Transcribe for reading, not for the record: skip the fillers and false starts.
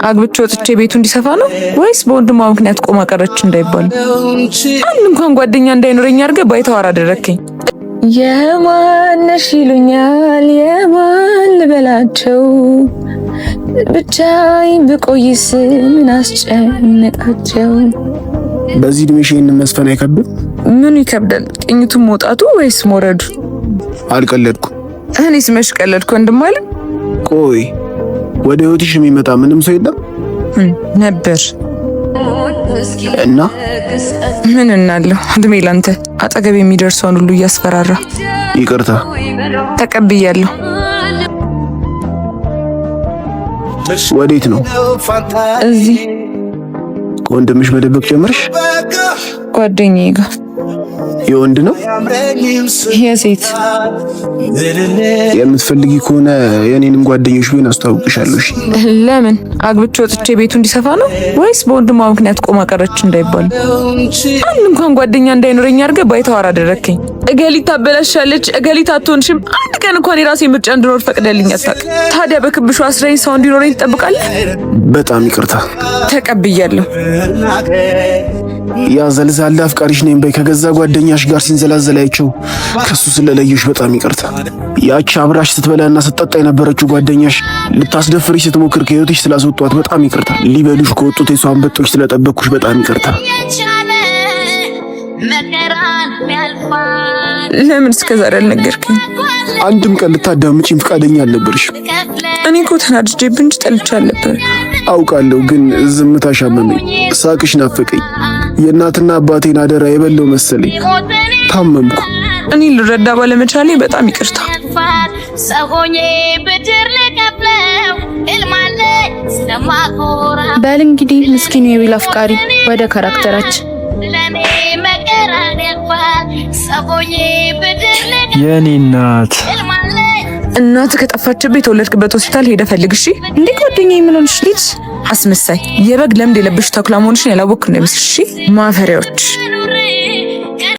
አግብቼ ወጥቼ ቤቱ እንዲሰፋ ነው ወይስ በወንድሟ ምክንያት ቆማ ቀረች እንዳይባል? አንድ እንኳን ጓደኛ እንዳይኖረኝ አድርገህ ባይተዋር አደረከኝ። የማነሽ ይሉኛል የማን ልበላቸው? ብቻዬን ብቆይስ ምን አስጨነቃቸው? በዚህ እድሜሽ ይሄንን መስፈን አይከብድም? ምኑ ይከብዳል? ቅኝቱን መውጣቱ ወይስ መውረዱ? አልቀለድኩም። እኔስ መች ቀለድኩ ወንድም አለ። ቆይ ወደ ህይወትሽ የሚመጣ ምንም ሰው የለም ነበር እና ምን እናለሁ? እድሜ ላንተ አጠገብ የሚደርሰውን ሁሉ እያስፈራራ። ይቅርታ ተቀብያለሁ። ወዴት ነው? እዚህ ወንድምሽ መደበቅ ጀመርሽ? ጓደኛዬ ጋር። የወንድ ነው የሴት? የምትፈልጊ ከሆነ የኔንም ጓደኞች ቢሆን አስተዋውቅሻለሁ። እሺ? ለምን? አግብቼ ወጥቼ ቤቱ እንዲሰፋ ነው ወይስ በወንድሟ ምክንያት ቆማ ቀረች እንዳይባል? አንድ እንኳን ጓደኛ እንዳይኖረኝ አድርገህ ባይተዋር አደረከኝ። እገሊት ታበላሻለች፣ እገሊት አትሆንሽም። አንድ ቀን እንኳን የራሴ ምርጫ እንድኖር ፈቅደልኝ አታውቅም። ታዲያ በክብሹ አስረኝ ሰው እንዲኖረኝ ትጠብቃለህ? በጣም ይቅርታ። ተቀብያለሁ። ያ ዘልዛላ አፍቃሪሽ ነኝ በይ ከገዛ ጓደኛሽ ጋር ሲንዘላዘላይቸው ከሱ ስለለየሽ በጣም ይቅርታ። ያቺ አብራሽ ስትበላና ስትጠጣ የነበረችው ጓደኛሽ ልታስደፍርሽ ስትሞክር ከህይወትሽ ስላስወጧት በጣም ይቅርታ። ሊበሉሽ ከወጡት የሷ አንበጦች ስለጠበቅኩሽ በጣም ይቅርታ። ለምን እስከዛሬ አልነገርከኝ? አንድም ቀን ልታዳምጪኝ ፈቃደኛ አልነበርሽም። እኔ እኮ ተናድጄብህ እንጂ ጠልቼ አልነበረ። አውቃለሁ፣ ግን ዝምታሽ አመመኝ፣ ሳቅሽ ናፈቀኝ። የእናትና አባቴን አደራ የበለው መሰለኝ። ታመምኩ። እኔ ልረዳ ባለመቻሌ በጣም ይቅርታ። በል እንግዲህ ምስኪኑ የቤላ አፍቃሪ ወደ ካራክተራችን። የኔ እናት ከጠፋችበት የተወለድክበት ሆስፒታል ሄደ ፈልግ። እሺ? እንዴ ጓደኛዬ ምን ሆነሽ? ልጅ አስመሳይ የበግ ለምድ የለበሽ ተኩላ መሆንሽን ያላወቅኩ ነው። እሺ ማፈሪያዎች